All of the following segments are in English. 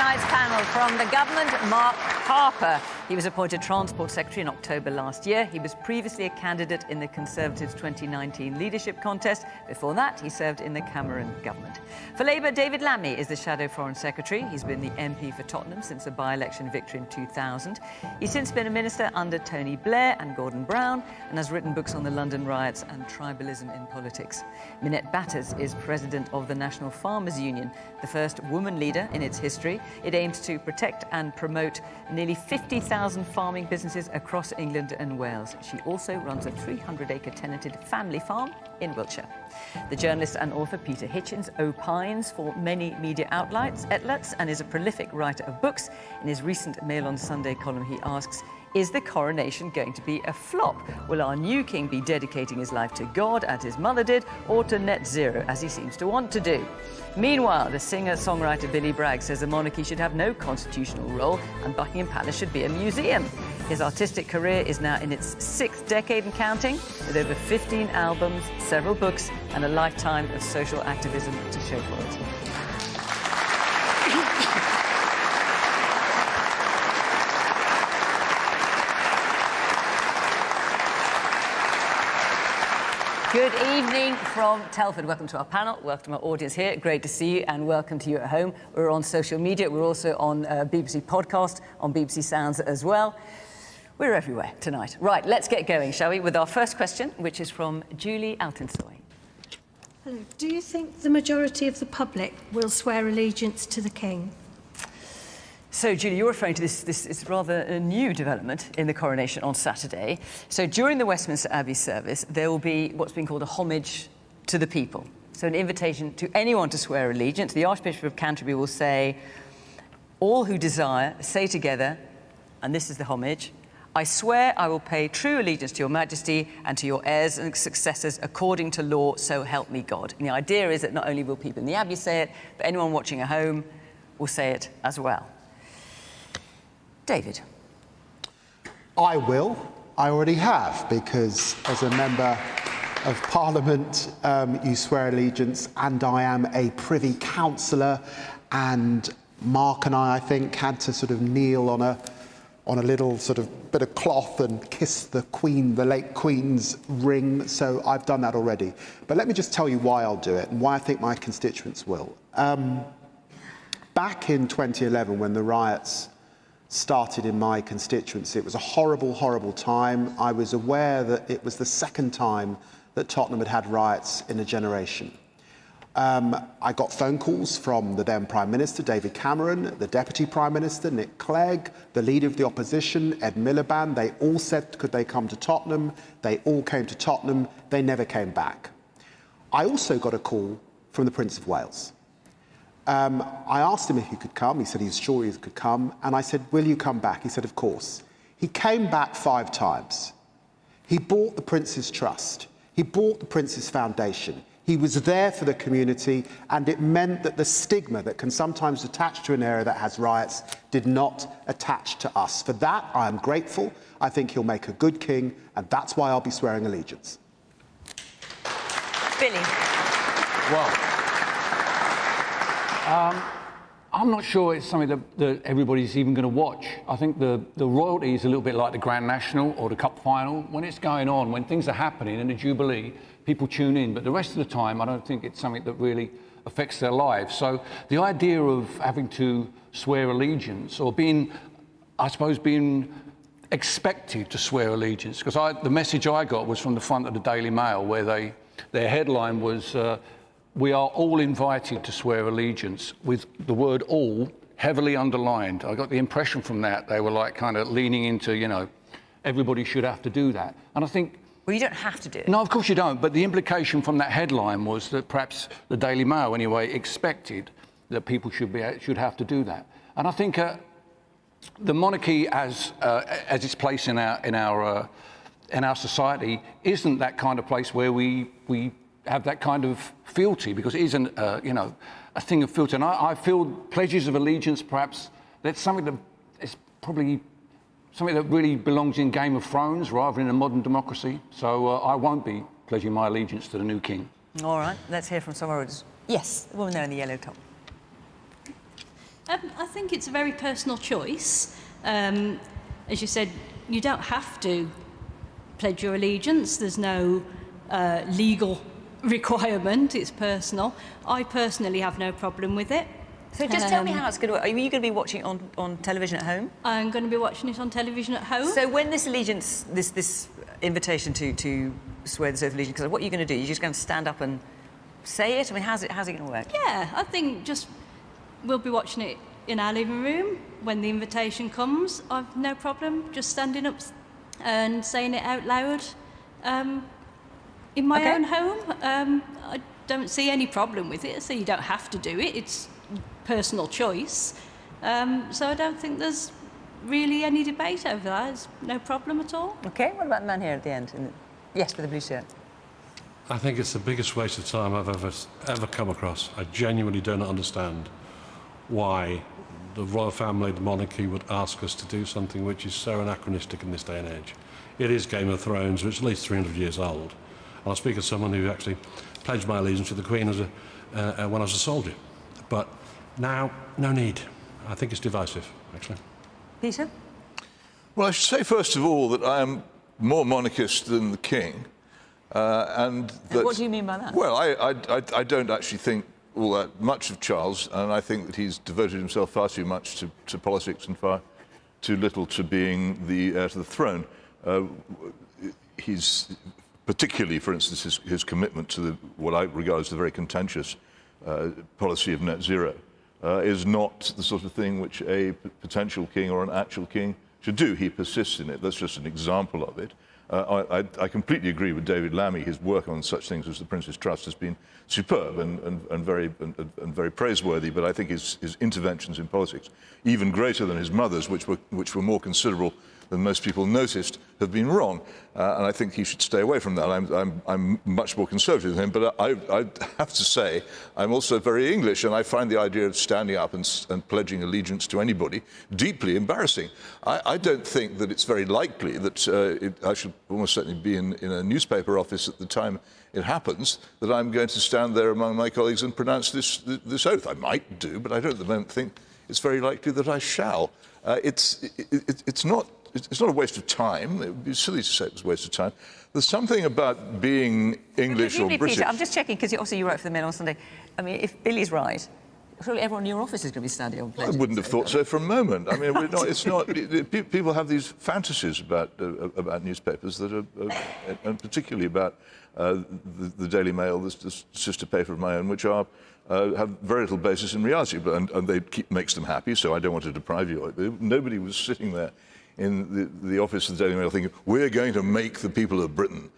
tonight's panel. From the government, Mark Harper. He was appointed Transport Secretary in October last year. He was previously a candidate in the Conservatives' 2019 leadership contest. Before that, he served in the Cameron government. For Labour, David Lammy is the Shadow Foreign Secretary. He's been the MP for Tottenham since a by-election victory in 2000. He's since been a minister under Tony Blair and Gordon Brown and has written books on the London riots and tribalism in politics. Minette Batters is president of the National Farmers Union, the first woman leader in its history. It aims to protect and promote nearly 50,000 farming businesses across England and Wales. She also runs a 300-acre tenanted family farm in Wiltshire. The journalist and author Peter Hitchens opines for many media outlets and is a prolific writer of books. In his recent Mail on Sunday column, he asks, is the coronation going to be a flop? Will our new king be dedicating his life to God, as his mother did, or to net zero, as he seems to want to do? Meanwhile, the singer-songwriter Billy Bragg says the monarchy should have no constitutional role and Buckingham Palace should be a museum. His artistic career is now in its 6th decade and counting, with over 15 albums, several books, and a lifetime of social activism to show for it. Good evening from Telford. Welcome to our panel. Welcome to our audience here. Great to see you, and welcome to you at home. We're on social media. We're also on BBC Podcast, on BBC Sounds as well. We're everywhere tonight. Right, let's get going, shall we, with our first question, which is from Julie Altinsoy. Hello. Do you think the majority of the public will swear allegiance to the King? So, Julie, you're referring to this is rather a new development in the coronation on Saturday. So during the Westminster Abbey service, there will be what's been called a homage to the people. So an invitation to anyone to swear allegiance. The Archbishop of Canterbury will say, all who desire, say together, and this is the homage, I swear I will pay true allegiance to your Majesty and to your heirs and successors according to law, so help me God. And the idea is that not only will people in the Abbey say it, but anyone watching at home will say it as well. David. I will. I already have, because as a member of Parliament, you swear allegiance, and I am a Privy Councillor, and Mark and I think, had to sort of kneel on a little sort of bit of cloth and kiss the Queen, the late Queen's ring. So I've done that already. But let me just tell you why I'll do it and why I think my constituents will. Back in 2011, when the riots started in my constituency, it was a horrible, horrible time. I was aware that it was the second time that Tottenham had had riots in a generation. I got phone calls from the then Prime Minister, David Cameron, the Deputy Prime Minister, Nick Clegg, the Leader of the Opposition, Ed Miliband. They all said, could they come to Tottenham? They all came to Tottenham. They never came back. I also got a call from the Prince of Wales. I asked him if he could come. He said he was sure he could come. And I said, will you come back? He said, of course. He came back 5 times. He bought the Prince's Trust. He bought the Prince's Foundation. He was there for the community, and it meant that the stigma that can sometimes attach to an area that has riots did not attach to us. For that, I am grateful. I think he'll make a good king, and that's why I'll be swearing allegiance. Billy. Well, I'm not sure it's something that everybody's even going to watch. I think the royalty is a little bit like the Grand National or the Cup Final. When it's going on, when things are happening in the Jubilee, people tune in. But the rest of the time, I don't think it's something that really affects their lives. So the idea of having to swear allegiance or being expected to swear allegiance, because the message I got was from the front of the Daily Mail, where their headline was, we are all invited to swear allegiance, with the word all heavily underlined. I got the impression from that they were like kind of leaning into, you know, everybody should have to do that. And I think... Well, you don't have to do it. No, of course you don't. But the implication from that headline was that perhaps the Daily Mail, anyway, expected that people should have to do that. And I think the monarchy, as its place in our society, isn't that kind of place where we have that kind of fealty, because it isn't, you know, a thing of fealty. And I feel pledges of allegiance, perhaps, that's something that is probably something that really belongs in Game of Thrones rather than in a modern democracy. So I won't be pledging my allegiance to the new king. All right, let's hear from someone else. Yes, the woman there in the yellow top. I think it's a very personal choice. As you said, you don't have to pledge your allegiance. There's no legal requirement. It's personal. I personally have no problem with it. So just tell me how it's going to work. Are you going to be watching it on television at home? I'm going to be watching it on television at home. So when this allegiance, this invitation to swear this oath of allegiance, what are you going to do? You're just going to stand up and say it? I mean, how's it going to work? Yeah, I think just we'll be watching it in our living room. When the invitation comes, I've no problem just standing up and saying it out loud in my own home. I don't see any problem with it, so you don't have to do it. It's personal choice. So I don't think there's really any debate over that. There's no problem at all. OK, what about the man here at the end? Yes, with the blue shirt. I think it's the biggest waste of time I've ever come across. I genuinely don't understand why the royal family, the monarchy, would ask us to do something which is so anachronistic in this day and age. It is Game of Thrones, which is at least 300 years old. I'll speak as someone who actually pledged my allegiance to the Queen as when I was a soldier. But now, no need. I think it's divisive, actually. Peter? Well, I should say, first of all, that I am more monarchist than the King. And what do you mean by that? Well, I don't actually think all that much of Charles, and I think that he's devoted himself far too much to politics and far too little to being the heir to the throne. He's particularly, for instance, his commitment to what I regard as the very contentious policy of net zero is not the sort of thing which a potential king or an actual king should do. He persists in it. That's just an example of it. I completely agree with David Lammy. His work on such things as the Prince's Trust has been superb and very praiseworthy. But I think his interventions in politics, even greater than his mother's, which were more considerable than most people noticed, have been wrong. And I think he should stay away from that. I'm much more conservative than him. But I have to say, I'm also very English, and I find the idea of standing up and pledging allegiance to anybody deeply embarrassing. I don't think that it's very likely that I should almost certainly be in a newspaper office at the time it happens, that I'm going to stand there among my colleagues and pronounce this oath. I might do, but I don't at the moment think it's very likely that I shall. It's not a waste of time. It would be silly to say it was a waste of time. There's something about being English or British. Peter, I'm just checking, because also you wrote for the Mail on Sunday. I mean, if Billy's right, surely everyone in your office is going to be standing on pledging. I wouldn't have thought so for a moment. I mean, it's not. People have these fantasies about newspapers that are, and particularly about the Daily Mail, the sister paper of my own, which have very little basis in reality, and they makes them happy. So I don't want to deprive you of it. Nobody was sitting there in the office of the Daily Mail thinking, we're going to make the people of Britain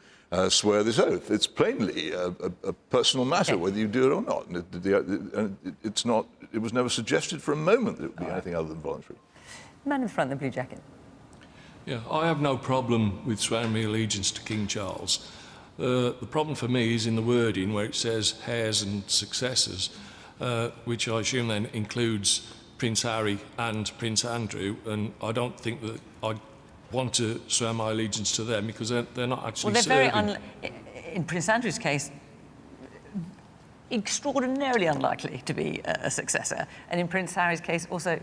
swear this oath. It's plainly a personal matter, whether you do it or not. And it was never suggested for a moment that it would be anything other than voluntary. Man in front, the blue jacket. Yeah, I have no problem with swearing my allegiance to King Charles. The problem for me is in the wording where it says heirs and successors, which I assume then includes Prince Harry and Prince Andrew, and I don't think that I want to swear my allegiance to them because they're not actually serving. In Prince Andrew's case, extraordinarily unlikely to be a successor, and in Prince Harry's case, also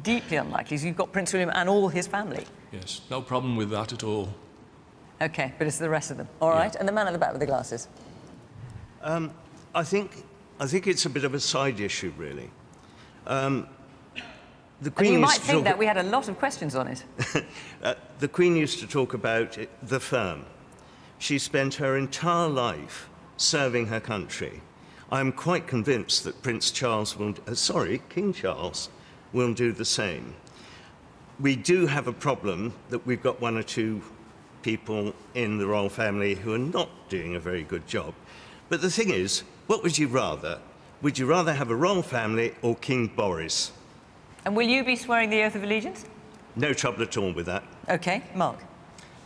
deeply unlikely. So you've got Prince William and all his family. Yes, no problem with that at all. OK, but it's the rest of them. All right, and the man at the back with the glasses. I think it's a bit of a side issue, really. The Queen you might think that we had a lot of questions on it. The Queen used to talk about the firm. She spent her entire life serving her country. I'm quite convinced that King Charles will do the same. We do have a problem that we've got one or two people in the royal family who are not doing a very good job. But the thing is, what would you rather? Would you rather have a royal family or King Boris? And will you be swearing the oath of allegiance? No trouble at all with that. OK, Mark.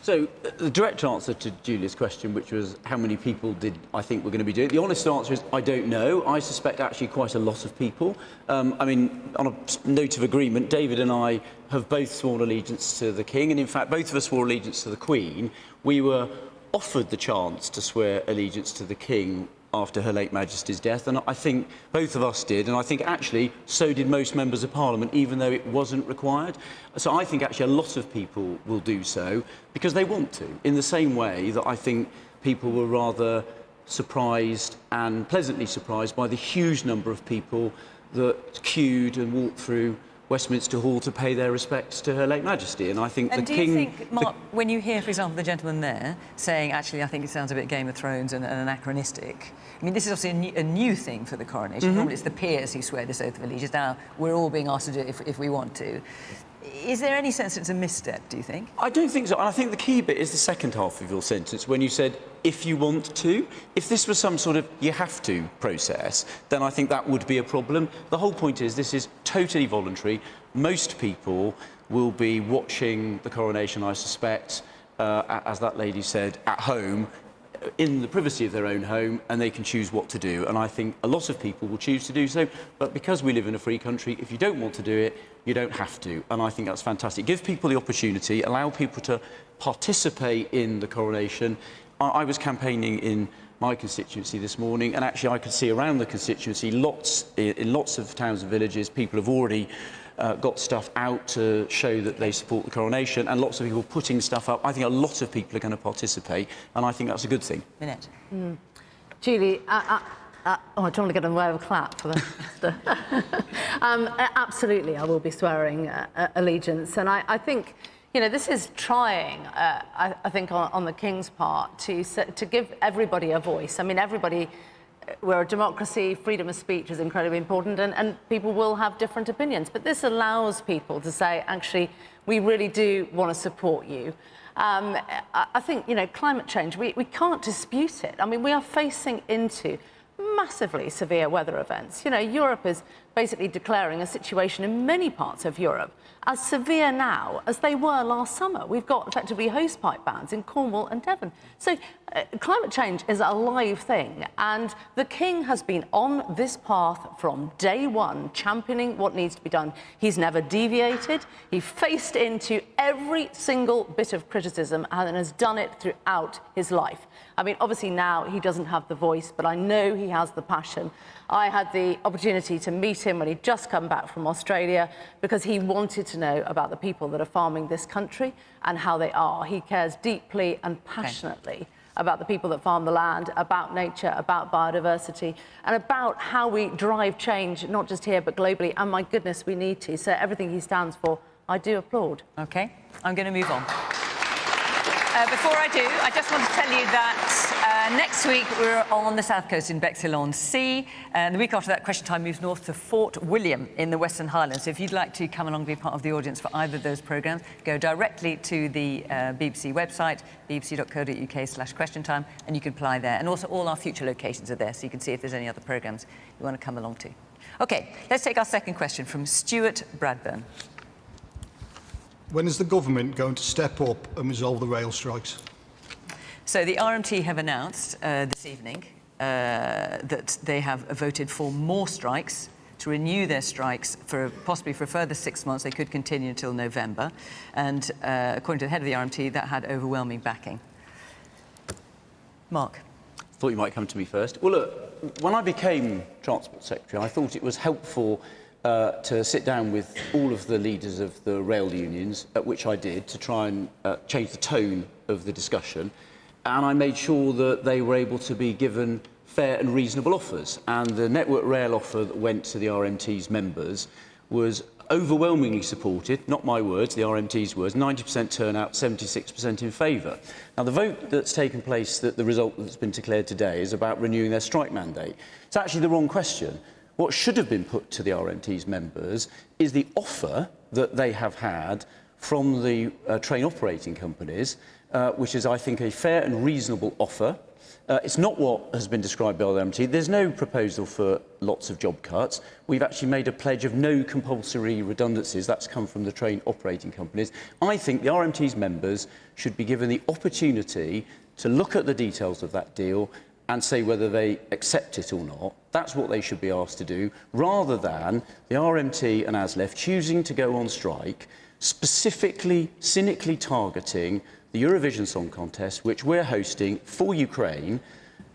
So, the direct answer to Julia's question, which was how many people did I think we're going to be doing, the honest answer is I don't know. I suspect actually quite a lot of people. I mean, on a note of agreement, David and I have both sworn allegiance to the King, and in fact, both of us swore allegiance to the Queen. We were offered the chance to swear allegiance to the King after Her late Majesty's death, and I think both of us did, and I think actually so did most members of Parliament, even though it wasn't required. So I think actually a lot of people will do so because they want to, in the same way that I think people were rather surprised and pleasantly surprised by the huge number of people that queued and walked through Westminster Hall to pay their respects to Her late Majesty. And I think and the King... do you think, Mark, when you hear, for example, the gentleman there saying, actually, I think it sounds a bit Game of Thrones and anachronistic, I mean, this is obviously a new thing for the coronation. Normally it's the peers who swear this oath of allegiance. Now, we're all being asked to do it if we want to. Is there any sense it's a misstep, do you think? I don't think so. And I think the key bit is the second half of your sentence, when you said, if you want to. If this was some sort of you have to process, then I think that would be a problem. The whole point is this is totally voluntary. Most people will be watching the coronation, I suspect, as that lady said, at home, in the privacy of their own home, and they can choose what to do. And I think a lot of people will choose to do so, but because we live in a free country, if you don't want to do it, you don't have to. And I think that's fantastic. Give people the opportunity, allow people to participate in the coronation. I was campaigning in my constituency this morning, and actually I could see around the constituency in lots of towns and villages, people have already got stuff out to show that they support the coronation, and lots of people putting stuff up. I think a lot of people are going to participate, and I think that's a good thing. Minette. Julie, I don't want to get in the way of a clap for the... absolutely, I will be swearing allegiance, and I think, you know, this is trying, I think, on the King's part, to give everybody a voice. I mean, everybody... We're a democracy, freedom of speech is incredibly important, and people will have different opinions. But this allows people to say, actually, we really do want to support you. I think, you know, climate change, we can't dispute it. I mean, we are facing into massively severe weather events. You know, Europe is basically declaring a situation in many parts of Europe as severe now as they were last summer. We've got effectively hosepipe bans in Cornwall and Devon. So climate change is a live thing, and the King has been on this path from day one, championing what needs to be done. He's never deviated. He faced into every single bit of criticism and has done it throughout his life. I mean, obviously now he doesn't have the voice, but I know he has the passion. I had the opportunity to meet him when he'd just come back from Australia because he wanted to know about the people that are farming this country and how they are. He cares deeply and passionately about the people that farm the land, about nature, about biodiversity, and about how we drive change, not just here, but globally. And my goodness, we need to. So everything he stands for, I do applaud. OK, I'm going to move on. Before I do, I just want to tell you that next week we're on the south coast in Bexhill-on-Sea, and the week after that, Question Time moves north to Fort William in the Western Highlands. So if you'd like to come along and be part of the audience for either of those programmes, go directly to the BBC website, bbc.co.uk/questiontime, and you can apply there. And also all our future locations are there, so you can see if there's any other programmes you want to come along to. OK, let's take our second question from Stuart Bradburn. When is the government going to step up and resolve the rail strikes? So the RMT have announced this evening that they have voted for more strikes, to renew their strikes for possibly for a further 6 months. They could continue until November. And according to the head of the RMT, that had overwhelming backing. Mark. Thought you might come to me first. Well, look, when I became Transport Secretary, I thought it was helpful to sit down with all of the leaders of the rail unions, which I did, to try and change the tone of the discussion. And I made sure that they were able to be given fair and reasonable offers. And the Network Rail offer that went to the RMT's members was overwhelmingly supported, not my words, the RMT's words, 90% turnout, 76% in favour. Now, the vote that's taken place, the result that's been declared today, is about renewing their strike mandate. It's actually the wrong question. What should have been put to the RMT's members is the offer that they have had from the train operating companies, which is, I think, a fair and reasonable offer. It's not what has been described by the RMT. There's no proposal for lots of job cuts. We've actually made a pledge of no compulsory redundancies. That's come from the train operating companies. I think the RMT's members should be given the opportunity to look at the details of that deal and say whether they accept it or not. That's what they should be asked to do, rather than the RMT and ASLEF choosing to go on strike, specifically, cynically targeting the Eurovision Song Contest, which we're hosting for Ukraine,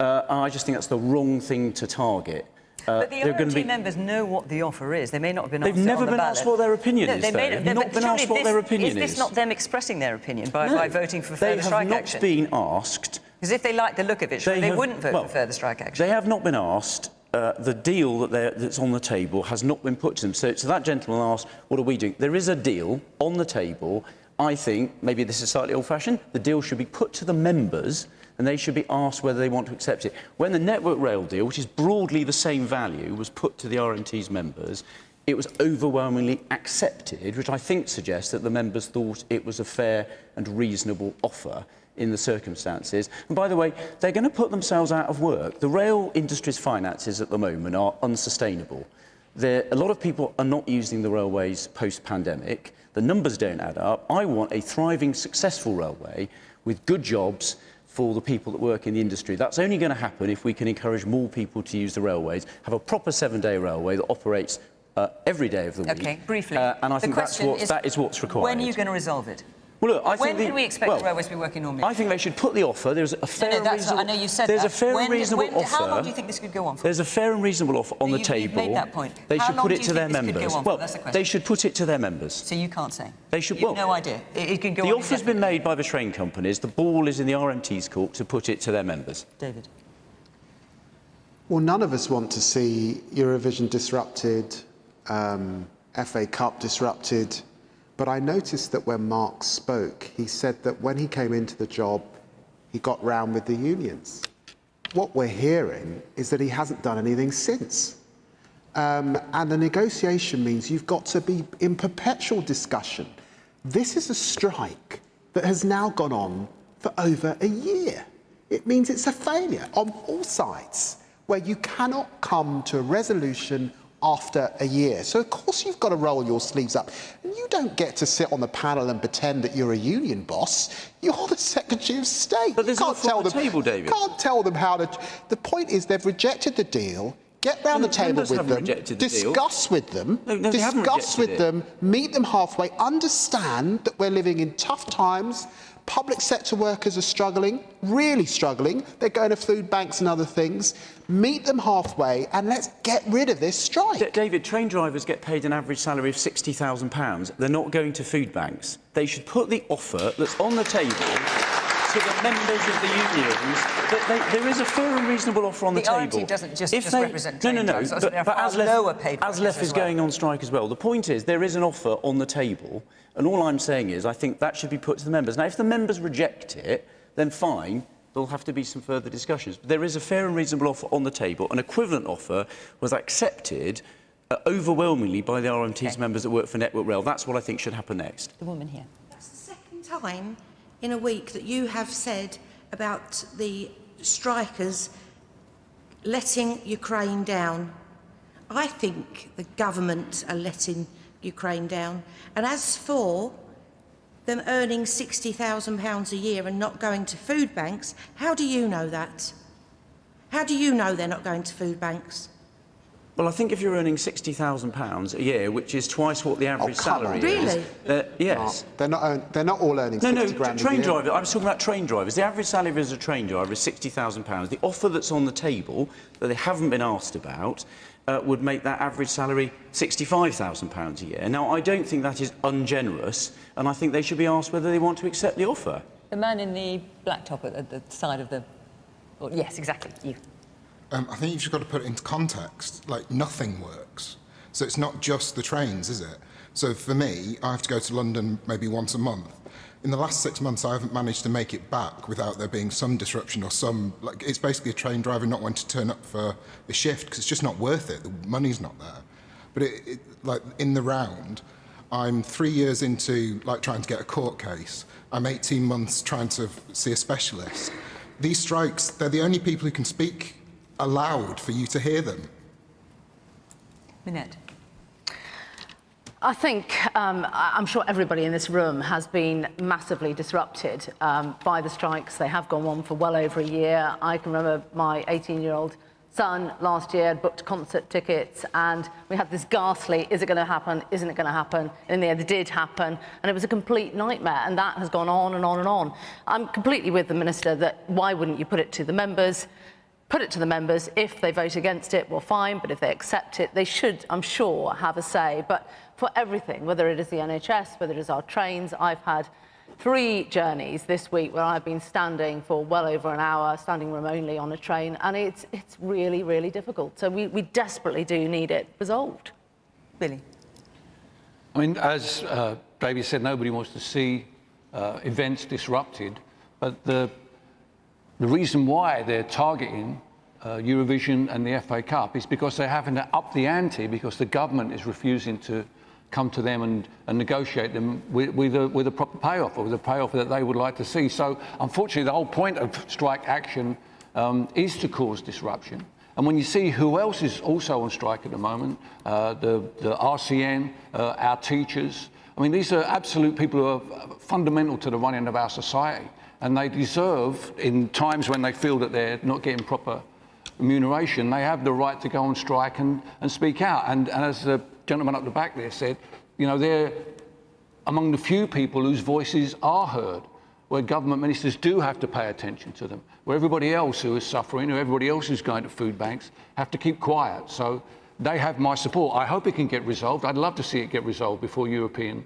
I just think that's the wrong thing to target. But the RMT members know what the offer is. They may not have been asked. They've never been asked what their opinion is. They've not been asked what their opinion is. Is this not them expressing their opinion by voting for further strike action? They have not been asked. Because if they like the look of it, surely they wouldn't vote for further strike action. They have not been asked. The deal that's on the table has not been put to them. So that gentleman asked, what are we doing? There is a deal on the table. I think, maybe this is slightly old-fashioned, the deal should be put to the members and they should be asked whether they want to accept it. When the Network Rail deal, which is broadly the same value, was put to the RMT's members, it was overwhelmingly accepted, which I think suggests that the members thought it was a fair and reasonable offer in the circumstances. And by the way, they're going to put themselves out of work. The rail industry's finances at the moment are unsustainable. A lot of people are not using the railways post-pandemic. The numbers don't add up. I want a thriving, successful railway with good jobs for the people that work in the industry. That's only going to happen if we can encourage more people to use the railways, have a proper 7-day railway that operates every day of the week. OK, briefly. And I think that is what's required. When are you going to resolve it? Well, look, when can we expect the railways to be working normally? I think they should put the offer. There's a fair and reasonable. I know you said there's a fair and reasonable offer. How long do you think this could go on for? There's a fair and reasonable offer on the table. You've made that point. They should put it to their members. Well, they should put it to their members. So you can't say. They should. You've no idea. It could go on. The offer's been made by the train companies. The ball is in the RMT's court to put it to their members. David. Well, none of us want to see Eurovision disrupted, FA Cup disrupted. But I noticed that when Mark spoke, he said that when he came into the job, he got round with the unions. What we're hearing is that he hasn't done anything since. And the negotiation means you've got to be in perpetual discussion. This is a strike that has now gone on for over a year. It means it's a failure on all sides, where you cannot come to a resolution after a year. So, of course, you've got to roll your sleeves up. And you don't get to sit on the panel and pretend that you're a union boss. You're the Secretary of State. But there's an offer on the table, David. You can't tell them how to... The point is they've rejected the deal. Get round the table with them, discuss with them, meet them halfway, understand that we're living in tough times. Public sector workers are struggling, really struggling. They're going to food banks and other things. Meet them halfway and let's get rid of this strike. David, train drivers get paid an average salary of £60,000. They're not going to food banks. They should put the offer that's on the table to the members of the unions. There is a fair and reasonable offer on the table. The RMT doesn't just represent train drivers. But as Lef is going on strike as well. The point is there is an offer on the table. And all I'm saying is I think that should be put to the members. Now, if the members reject it, then fine, there'll have to be some further discussions. But there is a fair and reasonable offer on the table. An equivalent offer was accepted overwhelmingly by the RMT's members that work for Network Rail. That's what I think should happen next. The woman here. That's the second time in a week that you have said about the strikers letting Ukraine down. I think the government are letting Ukraine down. And as for them earning £60,000 a year and not going to food banks, how do you know that? How do you know they're not going to food banks? Well, I think if you're earning £60,000 a year, which is twice what the average salary is... Really? Yes. They're not all earning 60 grand train a year. drivers. I was talking about train drivers. The average salary as a train driver is £60,000. The offer that's on the table, that they haven't been asked about, would make that average salary £65,000 a year. Now, I don't think that is ungenerous, and I think they should be asked whether they want to accept the offer. The man in the black top at the side of the... Well, yes, exactly, you. I think you've just got to put it into context. Like, nothing works. So it's not just the trains, is it? So for me, I have to go to London maybe once a month. In the last 6 months, I haven't managed to make it back without there being some disruption or some... Like, it's basically a train driver not wanting to turn up for a shift because it's just not worth it. The money's not there. But like, in the round, I'm 3 years into, like, trying to get a court case. I'm 18 months trying to see a specialist. These strikes, they're the only people who can speak aloud for you to hear them. Minette. I think, I'm sure everybody in this room has been massively disrupted by the strikes. They have gone on for well over a year. I can remember my 18-year-old son last year booked concert tickets, and we had this ghastly, is it going to happen, isn't it going to happen? In the end, it did happen, and it was a complete nightmare, and that has gone on and on and on. I'm completely with the Minister that why wouldn't you put it to the members? Put it to the members. If they vote against it, well, fine, but if they accept it, they should, I'm sure, have a say. But for everything, whether it is the NHS, whether it is our trains, I've had 3 journeys this week where I've been standing for well over an hour, standing room only on a train, and it's really, really difficult. So we desperately do need it resolved. Billy? I mean, as David said, nobody wants to see events disrupted, but the reason why they're targeting Eurovision and the FA Cup is because they're having to up the ante because the government is refusing to come to them and negotiate them with a proper payoff, or with a payoff that they would like to see. So, unfortunately, the whole point of strike action is to cause disruption. And when you see who else is also on strike at the moment, the RCN, our teachers, I mean, these are absolute people who are fundamental to the running of our society. And they deserve, in times when they feel that they're not getting proper remuneration, they have the right to go on strike and speak out. And as the gentleman up the back there said, you know, they're among the few people whose voices are heard, where government ministers do have to pay attention to them, where everybody else who is suffering, or everybody else who's going to food banks, have to keep quiet. So they have my support. I hope it can get resolved. I'd love to see it get resolved before Eurovision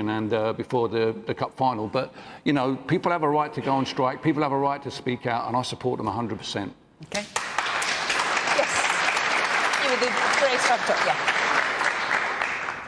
and before the Cup final. But, you know, people have a right to go on strike, people have a right to speak out, and I support them 100%. OK. Yes. You were the very top, yeah.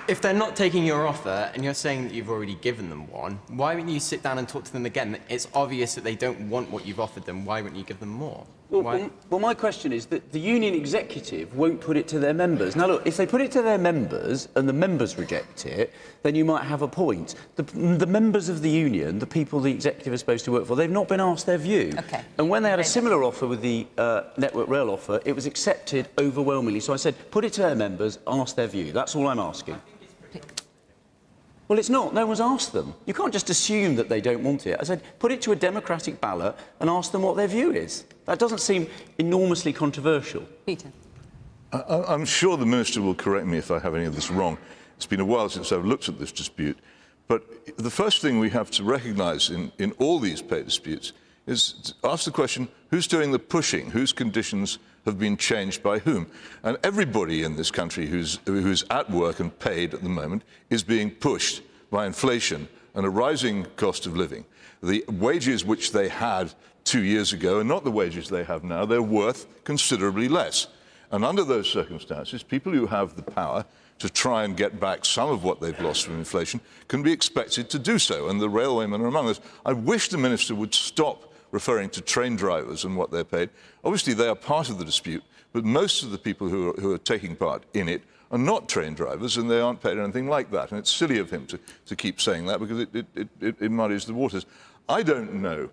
If they're not taking your offer and you're saying that you've already given them one, why wouldn't you sit down and talk to them again? It's obvious that they don't want what you've offered them. Why wouldn't you give them more? Well, my question is that the union executive won't put it to their members. Now, look, if they put it to their members and the members reject it, then you might have a point. The members of the union, the people the executive is supposed to work for, they've not been asked their view. Okay. And when they had a similar offer with the Network Rail offer, it was accepted overwhelmingly. So I said, put it to their members, ask their view. That's all I'm asking. Well, it's not. No one's asked them. You can't just assume that they don't want it. I said, put it to a democratic ballot and ask them what their view is. That doesn't seem enormously controversial. Peter? I'm sure the Minister will correct me if I have any of this wrong. It's been a while since I've looked at this dispute. But the first thing we have to recognise in all these pay disputes is to ask the question, who's doing the pushing? Whose conditions have been changed by whom? And everybody in this country who's at work and paid at the moment is being pushed by inflation and a rising cost of living. The wages which they had 2 years ago are not the wages they have now. They're worth considerably less. And under those circumstances, people who have the power to try and get back some of what they've lost from inflation can be expected to do so, and the railwaymen are among us. I wish the Minister would stop referring to train drivers and what they're paid. Obviously, they are part of the dispute, but most of the people who are taking part in it are not train drivers, and they aren't paid anything like that. And it's silly of him to keep saying that, because it muddies the waters. I don't know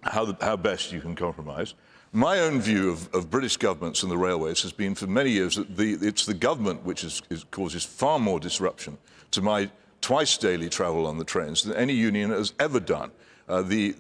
how best you can compromise. My own view of British governments and the railways has been for many years that it's the government which causes far more disruption to my twice daily travel on the trains than any union has ever done. The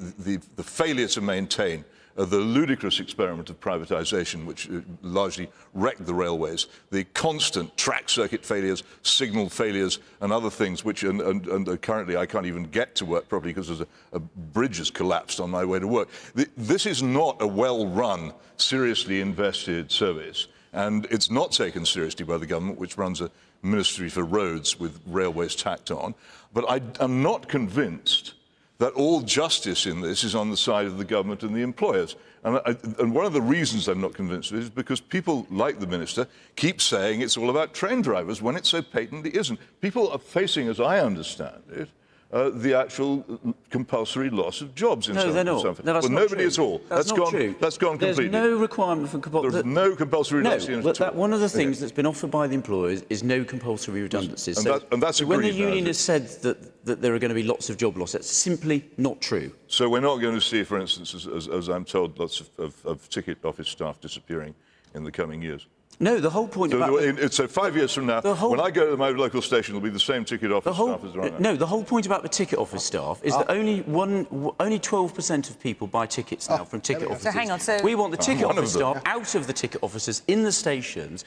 failure to maintain the ludicrous experiment of privatisation, which largely wrecked the railways, the constant track circuit failures, signal failures, and other things, which and currently I can't even get to work properly because a bridge has collapsed on my way to work. This is not a well-run, seriously invested service, and it's not taken seriously by the government, which runs a Ministry for Roads with railways tacked on. But I am not convinced that all justice in this is on the side of the government and the employers. And one of the reasons I'm not convinced of it is because people like the Minister keep saying it's all about train drivers when it so patently isn't. People are facing, as I understand it, the actual compulsory loss of jobs in they're not. No, that's not nobody true. at all. That's not true. That's gone completely. There's no requirement for compulsory. There's no compulsory redundancy. No, one of the things that's been offered by the employers is no compulsory redundancies. And that's when the agreed union now, has said that there are going to be lots of job loss, that's simply not true. So we're not going to see, for instance, as I'm told, lots of ticket office staff disappearing in the coming years. No, the whole point about... So 5 years from now, when I go to my local station, it'll be the same ticket office staff as right now. No, the whole point about the ticket office staff is that only 12% of people buy tickets now from ticket offices. So hang on, we want the ticket office staff out of the ticket offices in the stations,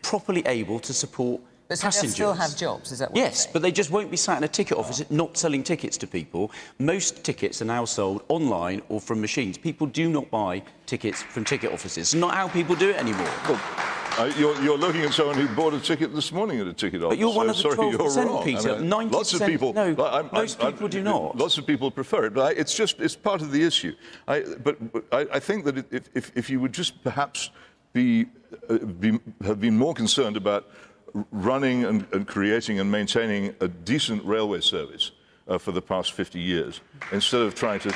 properly able to support passengers. They'll still have jobs, is that what you're saying? But they just won't be sat in a ticket office not selling tickets to people. Most tickets are now sold online or from machines. People do not buy tickets from ticket offices. It's not how people do it anymore. Well, you're looking at someone who bought a ticket this morning at a ticket office. But you're one of the 12%, Peter. I mean, 90%, lots of people. No, most people do not. Lots of people prefer it, but it's part of the issue. But I think that if you would just perhaps have been more concerned about running and creating and maintaining a decent railway service for the past 50 years, instead of trying to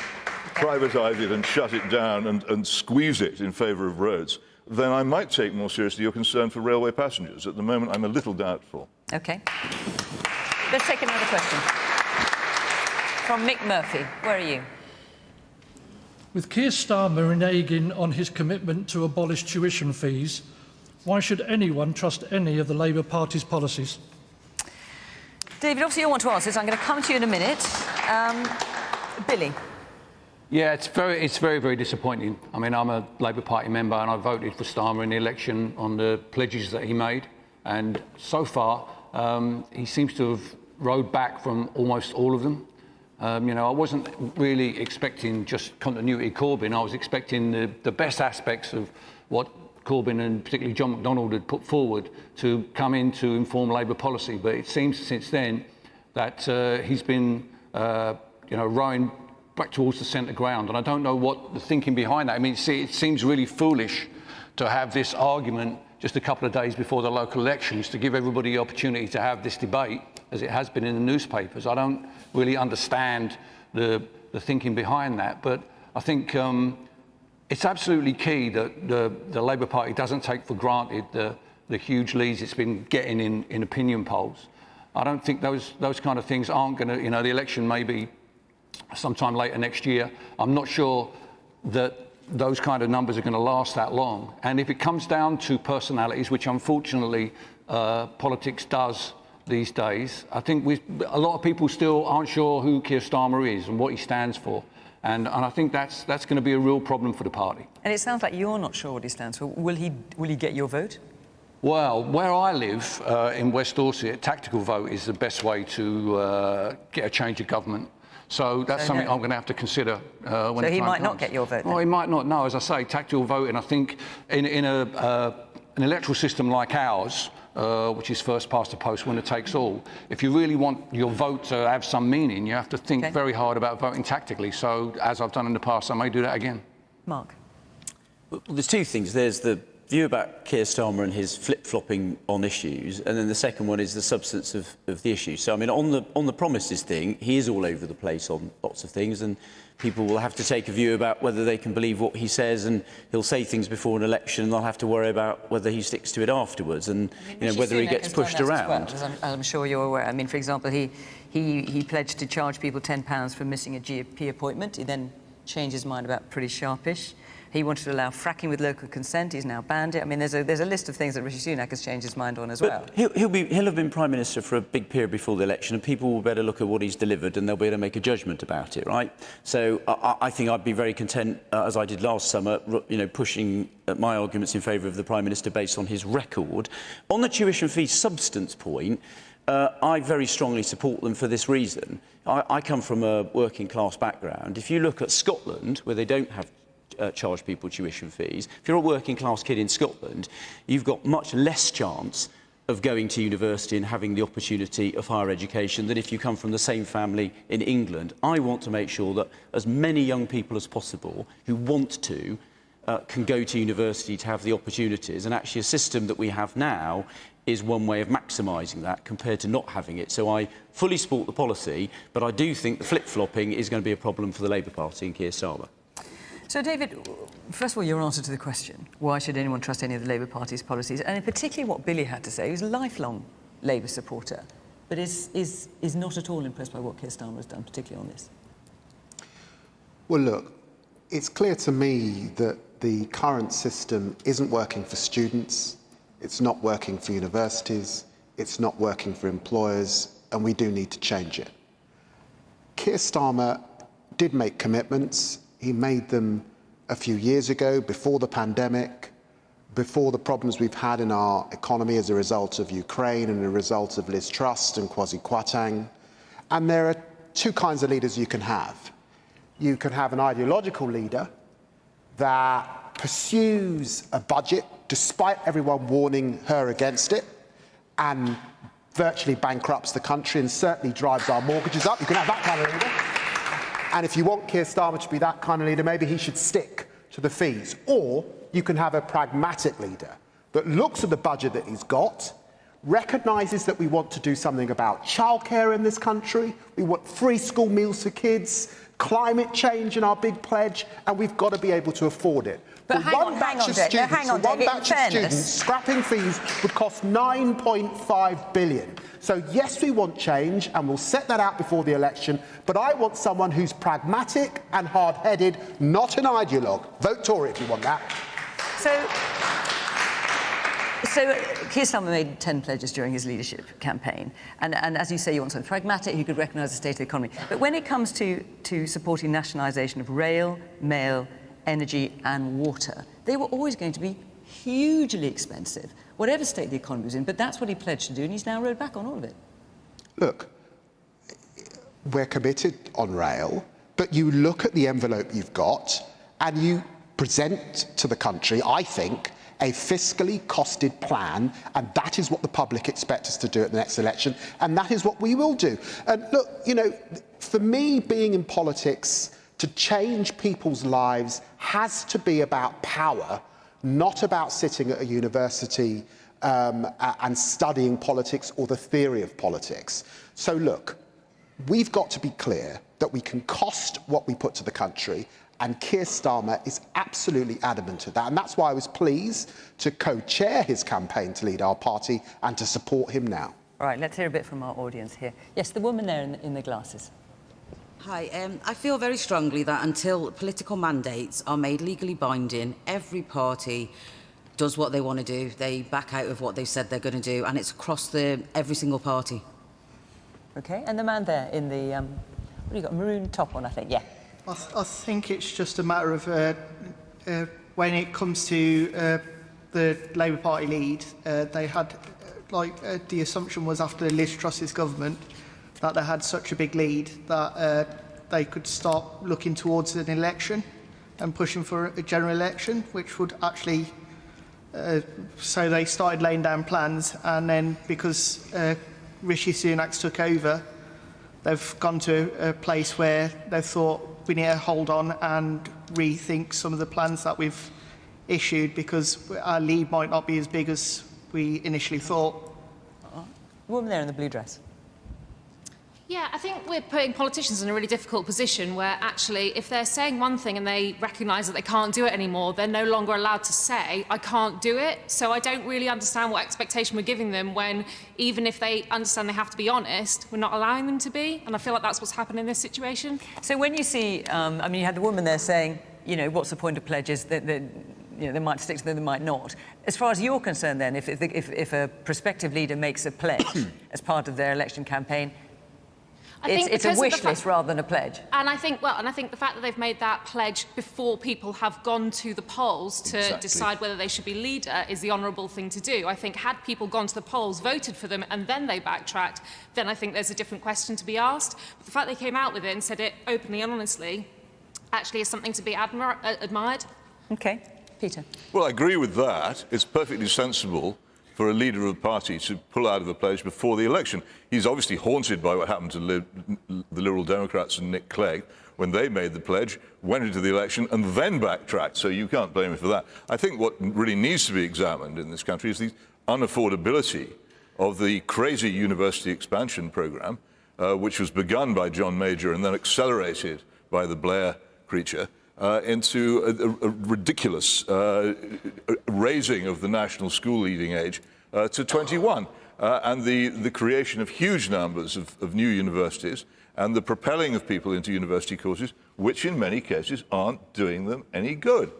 privatise it and shut it down and squeeze it in favour of roads, then I might take more seriously your concern for railway passengers. At the moment, I'm a little doubtful. OK. Let's take another question. From Mick Murphy. Where are you? With Keir Starmer reneging on his commitment to abolish tuition fees, why should anyone trust any of the Labour Party's policies? David, obviously you want to answer this. I'm going to come to you in a minute. Billy. Yeah, it's very, very disappointing. I mean, I'm a Labour Party member and I voted for Starmer in the election on the pledges that he made. And so far, he seems to have rode back from almost all of them. You know, I wasn't really expecting just continuity Corbyn. I was expecting the best aspects of what Corbyn and particularly John McDonnell had put forward to come in to inform Labour policy. But it seems since then that he's been, rowing back towards the centre ground. And I don't know what the thinking behind that. I mean, it seems really foolish to have this argument just a couple of days before the local elections to give everybody the opportunity to have this debate, as it has been in the newspapers. I don't really understand the thinking behind that. But I think it's absolutely key that the Labour Party doesn't take for granted the huge leads it's been getting in opinion polls. I don't think those kind of things aren't going to, the election may be sometime later next year. I'm not sure that those kind of numbers are going to last that long. And if it comes down to personalities, which unfortunately politics does these days, I think a lot of people still aren't sure who Keir Starmer is and what he stands for. And I think that's going to be a real problem for the party. And it sounds like you're not sure what he stands for. Will he get your vote? Well, where I live in West Dorset, tactical vote is the best way to get a change of government. So that's something I'm going to have to consider when the time comes. So he might not get your vote then? Well, he might not. No, as I say, tactical voting. I think in an electoral system like ours, which is first past the post, winner takes all, if you really want your vote to have some meaning, you have to think very hard about voting tactically. So, as I've done in the past, I may do that again. Mark. Well, there's two things. There's the view about Keir Starmer and his flip-flopping on issues, and then the second one is the substance of the issue. So, I mean, on the promises thing, he is all over the place on lots of things, and people will have to take a view about whether they can believe what he says, and he'll say things before an election, and they'll have to worry about whether he sticks to it afterwards, and whether he gets pushed around. Well, as I'm sure you're aware. I mean, for example, he pledged to charge people £10 for missing a GP appointment. He then changed his mind about pretty sharpish. He wanted to allow fracking with local consent. He's now banned it. I mean, there's a list of things that Rishi Sunak has changed his mind on as well. He'll have been Prime Minister for a big period before the election, and people will better look at what he's delivered and they'll be able to make a judgment about it, right? So I think I'd be very content, as I did last summer, pushing my arguments in favour of the Prime Minister based on his record. On the tuition fee substance point, I very strongly support them for this reason. I come from a working class background. If you look at Scotland, where they don't have charge people tuition fees, if you're a working class kid in Scotland, you've got much less chance of going to university and having the opportunity of higher education than if you come from the same family in England. I want to make sure that as many young people as possible who want to can go to university to have the opportunities, and actually a system that we have now is one way of maximising that compared to not having it. So I fully support the policy, but I do think the flip-flopping is going to be a problem for the Labour Party and Keir Starmer. So, David, first of all, your answer to the question, why should anyone trust any of the Labour Party's policies, and particularly what Billy had to say. He was a lifelong Labour supporter, but is not at all impressed by what Keir Starmer has done, particularly on this. Well, look, it's clear to me that the current system isn't working for students, it's not working for universities, it's not working for employers, and we do need to change it. Keir Starmer did make commitments. He made them a few years ago, before the pandemic, before the problems we've had in our economy as a result of Ukraine and a result of Liz Truss and Kwasi Kwarteng. And there are two kinds of leaders you can have. You can have an ideological leader that pursues a budget despite everyone warning her against it and virtually bankrupts the country and certainly drives our mortgages up. You can have that kind of leader. And if you want Keir Starmer to be that kind of leader, maybe he should stick to the fees. Or you can have a pragmatic leader that looks at the budget that he's got, recognises that we want to do something about childcare in this country, we want free school meals for kids, climate change in our big pledge, and we've got to be able to afford it. But hang on, students, scrapping fees would cost £9.5 billion. So yes, we want change, and we'll set that out before the election, but I want someone who's pragmatic and hard-headed, not an ideologue. Vote Tory if you want that. So Keir Starmer made 10 pledges during his leadership campaign. And as you say, you want something pragmatic, who could recognise the state of the economy. But when it comes to supporting nationalisation of rail, mail, energy and water, they were always going to be hugely expensive, whatever state the economy was in. But that's what he pledged to do, and he's now rowed back on all of it. Look, we're committed on rail, but you look at the envelope you've got and you present to the country, I think, a fiscally costed plan, and that is what the public expect us to do at the next election, and that is what we will do. And look, you know, for me, being in politics, to change people's lives has to be about power, not about sitting at a university and studying politics or the theory of politics. So look, we've got to be clear that we can cost what we put to the country, and Keir Starmer is absolutely adamant of that. And that's why I was pleased to co-chair his campaign to lead our party and to support him now. All right, let's hear a bit from our audience here. Yes, the woman there in the glasses. Hi, I feel very strongly that until political mandates are made legally binding, every party does what they want to do. They back out of what they've said they're going to do, and it's across every single party. OK, and the man there in the, what have you got, maroon top on, I think, yeah. I think it's just a matter of when it comes to the Labour Party lead, they had, the assumption was after Liz Truss's government that they had such a big lead that they could start looking towards an election and pushing for a general election, which would actually... so they started laying down plans, and then because Rishi Sunak's took over, they've gone to a place where they thought we need to hold on and rethink some of the plans that we've issued, because our lead might not be as big as we initially thought. The woman there in the blue dress. Yeah, I think we're putting politicians in a really difficult position where actually if they're saying one thing and they recognise that they can't do it anymore, they're no longer allowed to say, I can't do it. So I don't really understand what expectation we're giving them when, even if they understand they have to be honest, we're not allowing them to be. And I feel like that's what's happened in this situation. So when you see, I mean, you had the woman there saying, you know, what's the point of pledges? That you know, they might stick to them, they might not. As far as you're concerned then, if a prospective leader makes a pledge as part of their election campaign, it's a wish list rather than a pledge. And I think the fact that they've made that pledge before people have gone to the polls to decide whether they should be leader is the honourable thing to do. I think had people gone to the polls, voted for them, and then they backtracked, then I think there's a different question to be asked. But the fact they came out with it and said it openly and honestly actually is something to be admired. OK. Peter. Well, I agree with that. It's perfectly sensible for a leader of a party to pull out of a pledge before the election. He's obviously haunted by what happened to the Liberal Democrats and Nick Clegg when they made the pledge, went into the election and then backtracked, so you can't blame him for that. I think what really needs to be examined in this country is the unaffordability of the crazy university expansion programme, which was begun by John Major and then accelerated by the Blair creature, into a ridiculous raising of the national school leaving age to 21, and the creation of huge numbers of new universities and the propelling of people into university courses, which in many cases aren't doing them any good.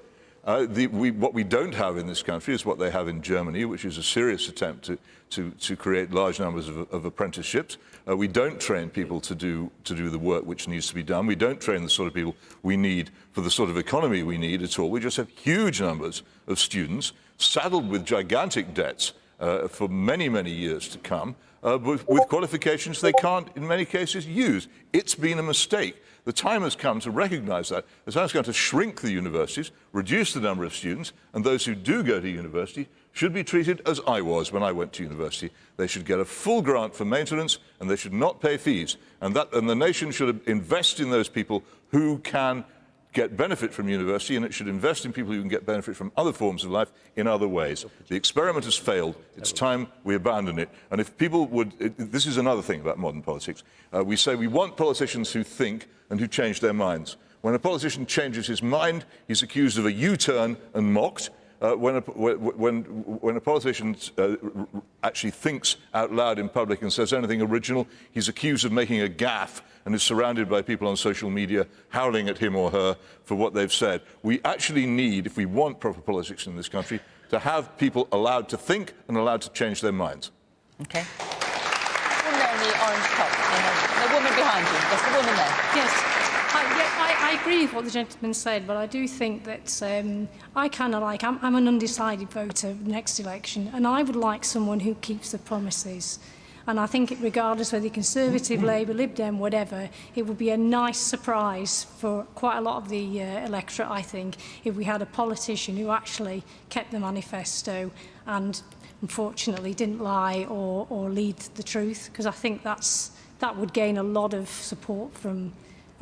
What we don't have in this country is what they have in Germany, which is a serious attempt to create large numbers of apprenticeships. We don't train people to do the work which needs to be done. We don't train the sort of people we need for the sort of economy we need at all. We just have huge numbers of students saddled with gigantic debts for many, many years to come, with qualifications they can't, in many cases, use. It's been a mistake. The time has come to recognise that. The time has come to shrink the universities, reduce the number of students, and those who do go to university should be treated as I was when I went to university. They should get a full grant for maintenance, and they should not pay fees. And the nation should invest in those people who can get benefit from university, and it should invest in people who can get benefit from other forms of life in other ways. The experiment has failed. It's time we abandon it. And if people would... this is another thing about modern politics. We say we want politicians who think and who change their minds. When a politician changes his mind, he's accused of a U-turn and mocked. When a politician actually thinks out loud in public and says anything original, he's accused of making a gaffe and is surrounded by people on social media howling at him or her for what they've said. We actually need, if we want proper politics in this country, to have people allowed to think and allowed to change their minds. OK. Woman there in the orange top. The woman behind you. Yes, the woman there. Yes. I agree with what the gentleman said, but I do think that I'm an undecided voter next election, and I would like someone who keeps the promises. And I think, regardless whether you're Conservative, Labour, Lib Dem, whatever, it would be a nice surprise for quite a lot of the electorate, I think, if we had a politician who actually kept the manifesto and, unfortunately, didn't lie or lead the truth, because I think that would gain a lot of support from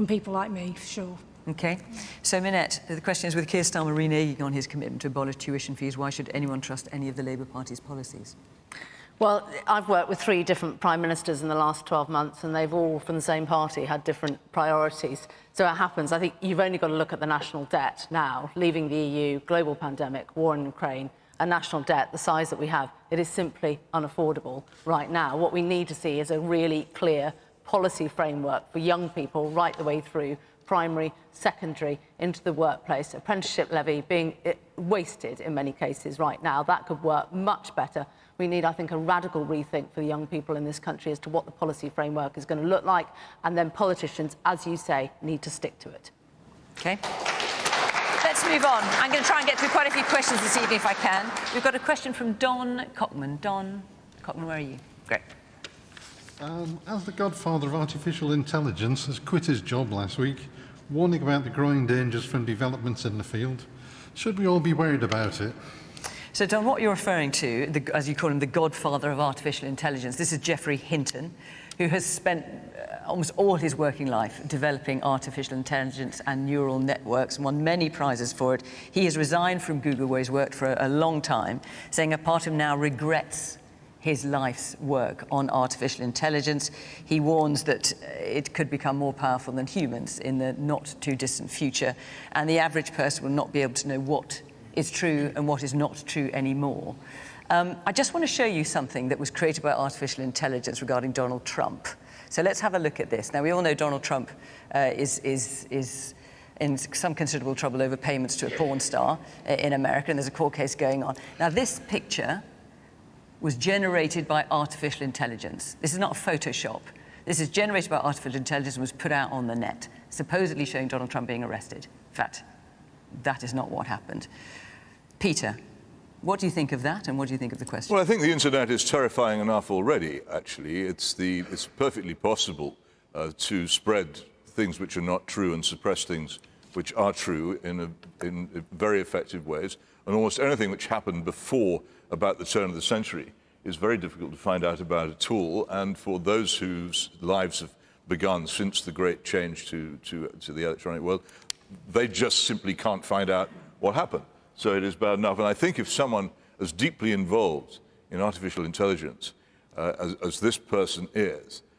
people like me, for sure. OK. So, Minette, the question is, with Keir Starmer reneging on his commitment to abolish tuition fees, why should anyone trust any of the Labour Party's policies? Well, I've worked with 3 different prime ministers in the last 12 months, and they've all, from the same party, had different priorities. So it happens. I think you've only got to look at the national debt now, leaving the EU, global pandemic, war in Ukraine, a national debt the size that we have. It is simply unaffordable right now. What we need to see is a really clear policy framework for young people right the way through primary, secondary, into the workplace. Apprenticeship levy being wasted in many cases right now. That could work much better. We need, I think, a radical rethink for the young people in this country as to what the policy framework is going to look like, and then politicians, as you say, need to stick to it. OK. Let's move on. I'm going to try and get through quite a few questions this evening if I can. We've got a question from Don Cockman. Don Cockman, where are you? Great. As the godfather of artificial intelligence has quit his job last week, warning about the growing dangers from developments in the field, should we all be worried about it? So, Don, what you're referring to, as you call him, the godfather of artificial intelligence, this is Geoffrey Hinton, who has spent almost all his working life developing artificial intelligence and neural networks and won many prizes for it. He has resigned from Google, where he's worked for a long time, saying a part of him now regrets his life's work on artificial intelligence. He warns that it could become more powerful than humans in the not-too-distant future, and the average person will not be able to know what is true and what is not true anymore. I just want to show you something that was created by artificial intelligence regarding Donald Trump. So let's have a look at this. Now, we all know Donald Trump is in some considerable trouble over payments to a porn star in America, and there's a court case going on. Now, this picture was generated by artificial intelligence. This is not Photoshop. This is generated by artificial intelligence and was put out on the net, supposedly showing Donald Trump being arrested. In fact, that is not what happened. Peter, what do you think of that, and what do you think of the question? Well, I think the internet is terrifying enough already, actually. It's perfectly possible to spread things which are not true and suppress things which are true in very effective ways. And almost anything which happened before about the turn of the century is very difficult to find out about at all. And for those whose lives have begun since the great change to the electronic world, they just simply can't find out what happened. So it is bad enough. And I think if someone as deeply involved in artificial intelligence as this person is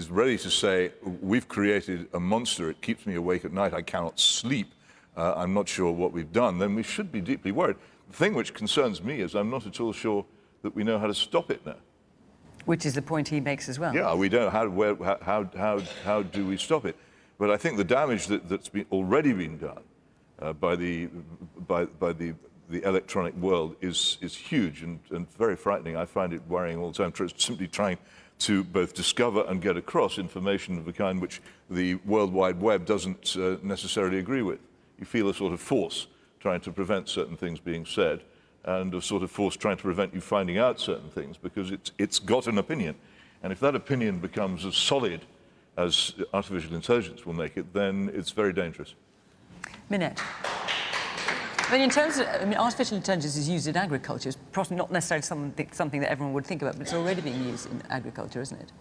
ready to say, we've created a monster, it keeps me awake at night, I cannot sleep, I'm not sure what we've done, then we should be deeply worried. The thing which concerns me is I'm not at all sure that we know how to stop it now. Which is the point he makes as well. Yeah, we don't. How do we stop it? But I think the damage that's already been done by the electronic world is huge and very frightening. I find it worrying all the time, simply trying to both discover and get across information of the kind which the World Wide Web doesn't necessarily agree with. You feel a sort of force trying to prevent certain things being said, and a sort of force trying to prevent you finding out certain things, because it's got an opinion. And if that opinion becomes as solid as artificial intelligence will make it, then it's very dangerous. Minette. I mean, in terms of, artificial intelligence is used in agriculture. It's probably not necessarily something that everyone would think about, but it's already being used in agriculture, isn't it?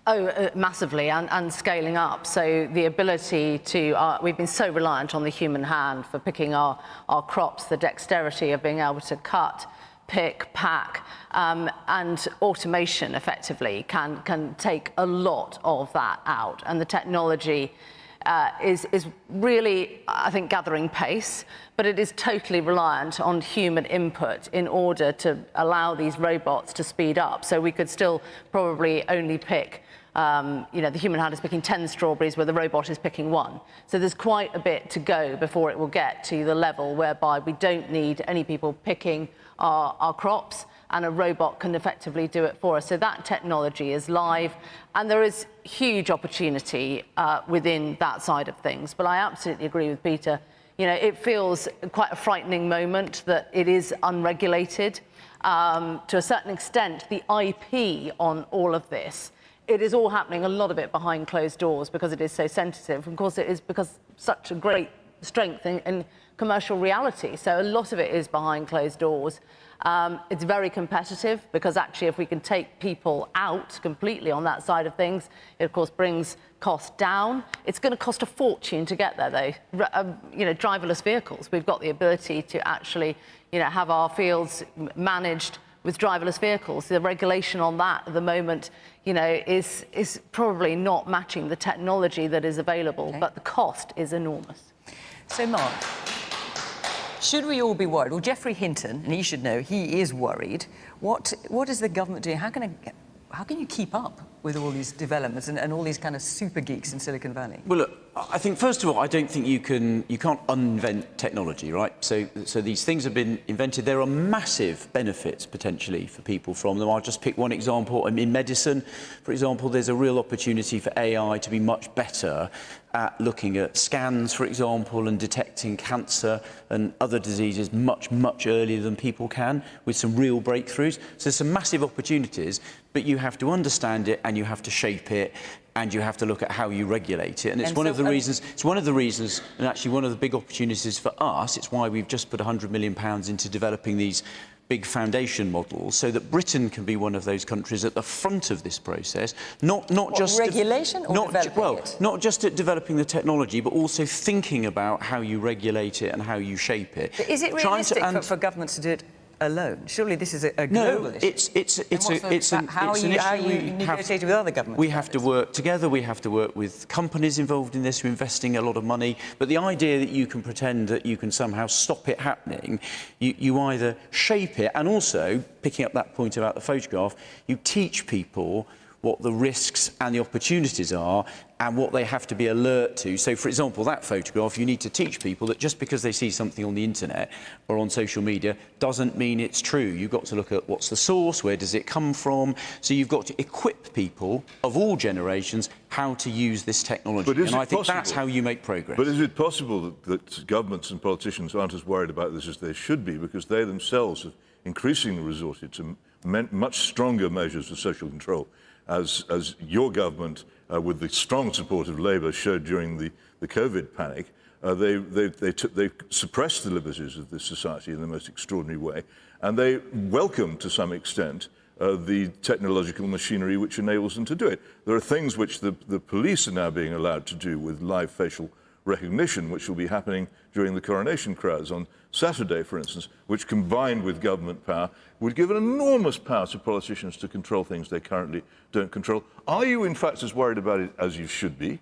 Oh, massively, and scaling up. So the ability to, we've been so reliant on the human hand for picking our crops, the dexterity of being able to cut, pick, pack, and automation effectively can take a lot of that out. And the technology is really, I think, gathering pace, but it is totally reliant on human input in order to allow these robots to speed up. So we could still probably only pick, the human hand is picking 10 strawberries where the robot is picking 1. So there's quite a bit to go before it will get to the level whereby we don't need any people picking our crops, and a robot can effectively do it for us. So that technology is live, and there is huge opportunity within that side of things. But I absolutely agree with Peter. You know, it feels quite a frightening moment that it is unregulated. To a certain extent, the IP on all of this, it is all happening, a lot of it behind closed doors, because it is so sensitive. Of course, it is because such a great strength in commercial reality. So a lot of it is behind closed doors. It's very competitive, because actually if we can take people out completely on that side of things, it of course brings cost down. It's going to cost a fortune to get there, though. Driverless vehicles. We've got the ability to actually, have our fields managed with driverless vehicles. The regulation on that at the moment, is probably not matching the technology that is available, but the cost is enormous. So, Mark, should we all be worried? Well, Geoffrey Hinton, and he should know, he is worried. What is the government doing? How can you keep up with all these developments and all these kind of super geeks in Silicon Valley? Well, look, I think, first of all, I don't think you can't uninvent technology, right? So these things have been invented. There are massive benefits, potentially, for people from them. I'll just pick one example. In medicine, for example, there's a real opportunity for AI to be much better at looking at scans, for example, and detecting cancer and other diseases much, much earlier than people can, with some real breakthroughs. So there's some massive opportunities, but you have to understand it, and you have to shape it, and you have to look at how you regulate it. And it's one of the reasons, and actually one of the big opportunities for us. It's why we've just put £100 million into developing these big foundation models, so that Britain can be one of those countries at the front of this process, not just regulation, or developing it? Not just at developing the technology, but also thinking about how you regulate it and how you shape it. But is it realistic for governments to do it alone? Surely this is a global issue. How are you negotiating with other governments? We have to work together. We have to work with companies involved in this who are investing a lot of money. But the idea that you can pretend that you can somehow stop it happening, you either shape it, and also, picking up that point about the photograph, you teach people what the risks and the opportunities are, and what they have to be alert to. So, for example, that photograph, you need to teach people that just because they see something on the internet or on social media doesn't mean it's true. You've got to look at what's the source, where does it come from. So you've got to equip people of all generations how to use this technology. And I think that's how you make progress. But is it possible that governments and politicians aren't as worried about this as they should be, because they themselves have increasingly resorted to much stronger measures of social control, as your government, with the strong support of Labour, showed during the COVID panic? They suppressed the liberties of this society in the most extraordinary way, and they welcomed, to some extent, the technological machinery which enables them to do it. There are things which the police are now being allowed to do with live facial recognition, which will be happening during the coronation crowds on Saturday, for instance, which, combined with government power, would give an enormous power to politicians to control things they currently don't control. Are you, in fact, as worried about it as you should be?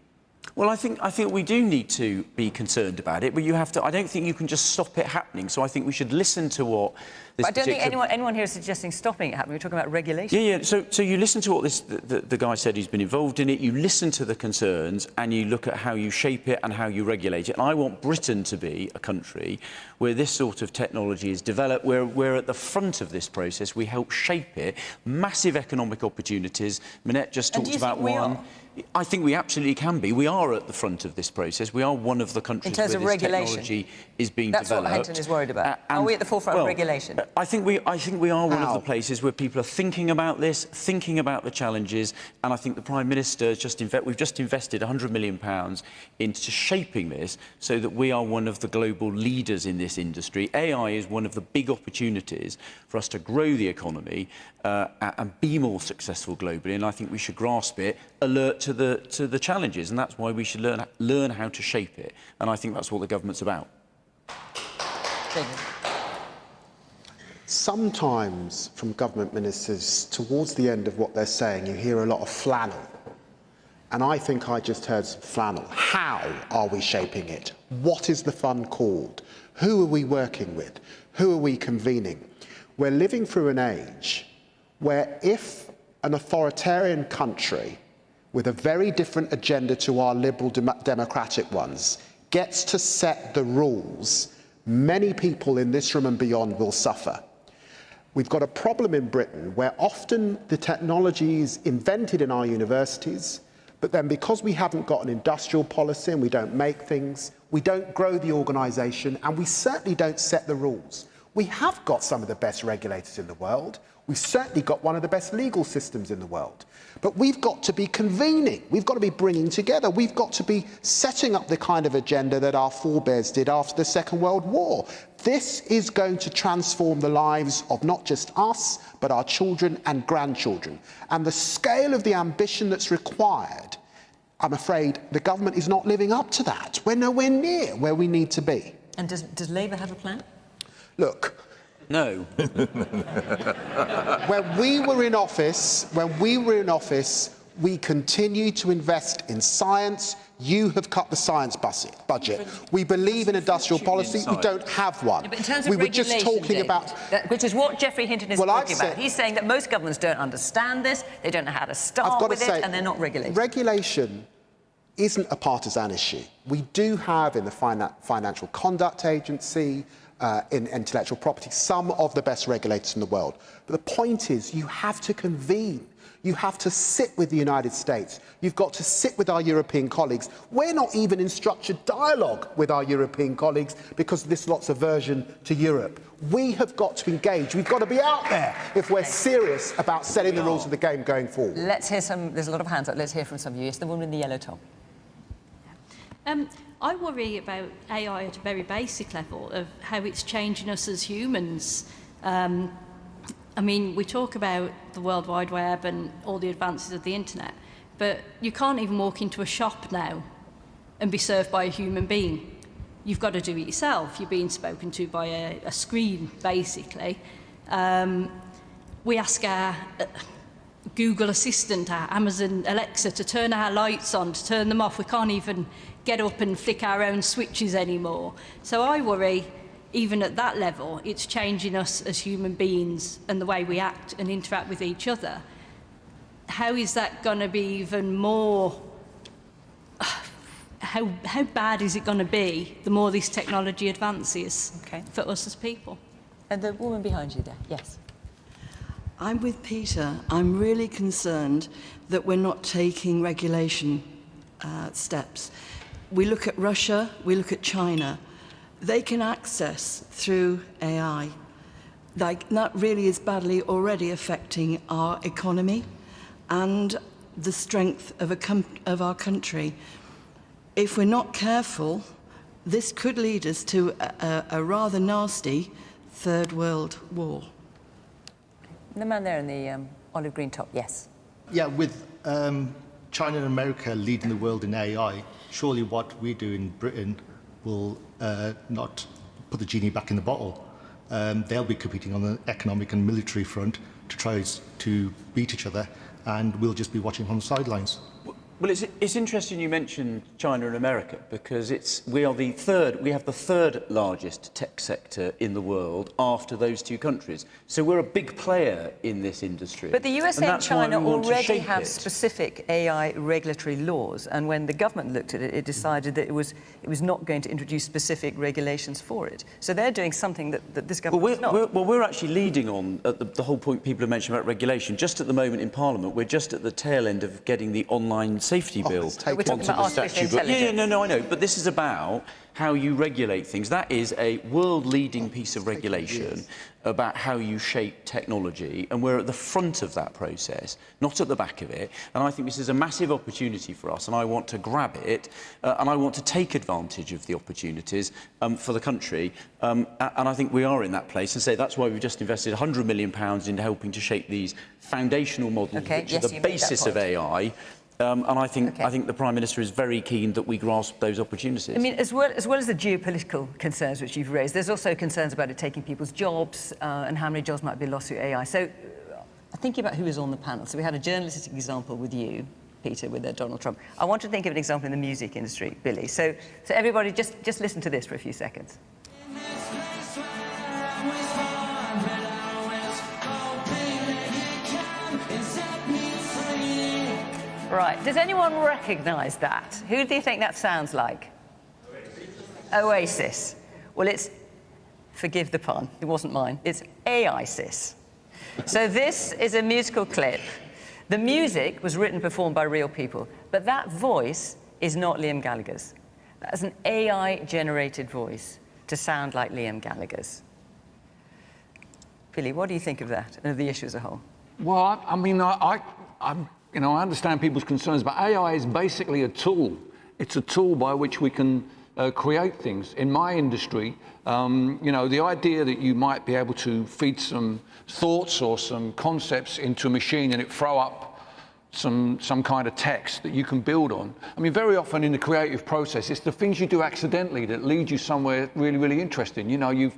Well, I think we do need to be concerned about it, but you have to. I don't think you can just stop it happening. So I think we should listen to what this. But I don't think anyone here is suggesting stopping it happening. We're talking about regulation. Yeah. So you listen to what the guy said who's been involved in it. You listen to the concerns, and you look at how you shape it and how you regulate it. And I want Britain to be a country where this sort of technology is developed, where we're at the front of this process. We help shape it. Massive economic opportunities. Minette just talked about one. I think we absolutely can be. We are at the front of this process. We are one of the countries where this technology is being developed. That's what Hinton is worried about. Are we at the forefront of regulation? I think we are one of the places where people are thinking about this, thinking about the challenges, and I think the Prime Minister we've just invested £100 million into shaping this so that we are one of the global leaders in this industry. AI is one of the big opportunities for us to grow the economy and be more successful globally, and I think we should grasp it, alert to the challenges, and that's why we should learn how to shape it, and I think that's what the government's about. Sometimes from government ministers, towards the end of what they're saying, you hear a lot of flannel. And I think I just heard some flannel. How are we shaping it? What is the fund called? Who are we working with? Who are we convening? We're living through an age where if an authoritarian country with a very different agenda to our liberal democratic ones gets to set the rules, many people in this room and beyond will suffer. We've got a problem in Britain where often the technology is invented in our universities, but then because we haven't got an industrial policy and we don't make things, we don't grow the organisation, and we certainly don't set the rules. We have got some of the best regulators in the world. We've certainly got one of the best legal systems in the world. But we've got to be convening. We've got to be bringing together. We've got to be setting up the kind of agenda that our forebears did after the Second World War. This is going to transform the lives of not just us, but our children and grandchildren. And the scale of the ambition that's required, I'm afraid the government is not living up to that. We're nowhere near where we need to be. And does Labour have a plan? Look. No. When we were in office, we continued to invest in science. You have cut the science budget. We believe in industrial policy. We don't have one. Yeah, but in terms of we were just talking about... which is what Geoffrey Hinton is talking about. He's saying that most governments don't understand this, they don't know how to start with it, and they're not regulating. Regulation isn't a partisan issue. We do have in the Financial Conduct Agency, in intellectual property, some of the best regulators in the world. But the point is, you have to convene. You have to sit with the United States. You've got to sit with our European colleagues. We're not even in structured dialogue with our European colleagues because there's lots of aversion to Europe. We have got to engage. We've got to be out there if we're serious about setting the rules of the game going forward. Let's hear there's a lot of hands up. Let's hear from some of you. It's the woman in the yellow top. I worry about AI at a very basic level of how it's changing us as humans. I mean, we talk about the World Wide Web and all the advances of the internet, but you can't even walk into a shop now and be served by a human being. You've got to do it yourself. You're being spoken to by a screen, basically. We ask our Google Assistant, our Amazon Alexa, to turn our lights on, to turn them off. We can't even get up and flick our own switches anymore. So I worry, even at that level, it's changing us as human beings and the way we act and interact with each other. How is that going to be even more... How bad is it going to be the more this technology advances for us as people? And the woman behind you there, yes. I'm with Peter. I'm really concerned that we're not taking regulation steps. We look at Russia, we look at China. They can access through AI. That really is badly already affecting our economy and the strength of our country. If we're not careful, this could lead us to a rather nasty Third World War. The man there in the olive green top, yes. Yeah, with China and America leading the world in AI, surely what we do in Britain will not put the genie back in the bottle. They'll be competing on the economic and military front to try to beat each other, and we'll just be watching from the sidelines. Well, it's interesting you mentioned China and America because we have the third largest tech sector in the world after those two countries. So we're a big player in this industry. But the USA and China already have it. specific AI regulatory laws, and when the government looked at it, it decided that it was not going to introduce specific regulations for it. So they're doing something that this government is not. We're actually leading on the whole point people have mentioned about regulation. Just at the moment in Parliament, we're just at the tail end of getting the online safety bill onto the statute book. No, I know, but this is about how you regulate things. That is a world-leading piece of regulation about how you shape technology, and we're at the front of that process, not at the back of it. And I think this is a massive opportunity for us, and I want to grab it, and I want to take advantage of the opportunities for the country. And I think we are in that place, and say that's why we've just invested £100 million into helping to shape these foundational models, which are the basis of AI. And I think the Prime Minister is very keen that we grasp those opportunities. I mean, as well as the geopolitical concerns which you've raised, there's also concerns about it taking people's jobs and how many jobs might be lost through AI. So, thinking about who is on the panel. So we had a journalistic example with you, Peter, with Donald Trump. I want to think of an example in the music industry, Billy. So everybody, just listen to this for a few seconds. Right, does anyone recognise that? Who do you think that sounds like? Oasis. Well, it's, forgive the pun, it wasn't mine, it's AISIS. So this is a musical clip. The music was written and performed by real people, but that voice is not Liam Gallagher's. That's an AI-generated voice to sound like Liam Gallagher's. Billy, what do you think of that and of the issue as a whole? Well, I mean, I understand people's concerns, but AI is basically a tool. It's a tool by which we can create things. In my industry, the idea that you might be able to feed some thoughts or some concepts into a machine and it throw up some kind of text that you can build on. I mean, very often in the creative process, it's the things you do accidentally that lead you somewhere really, really interesting. You know, you've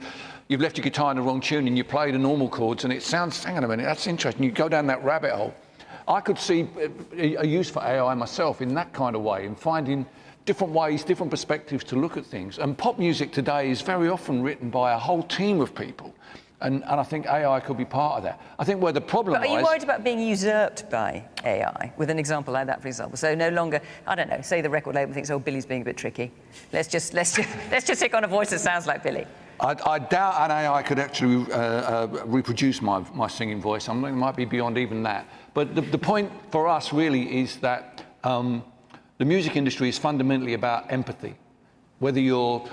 left your guitar in the wrong tune and you play the normal chords and it sounds, hang on a minute, that's interesting. You go down that rabbit hole. I could see a use for AI myself in that kind of way, in finding different ways, different perspectives to look at things. And pop music today is very often written by a whole team of people. And I think AI could be part of that. I think where the problem lies... But are you worried about being usurped by AI, with an example like that, for example? So no longer, I don't know, say the record label thinks, oh, Billy's being a bit tricky. Let's just take on a voice that sounds like Billy. I doubt an AI could actually reproduce my singing voice. I mean, it might be beyond even that. But the point for us really is that the music industry is fundamentally about empathy. Whether you're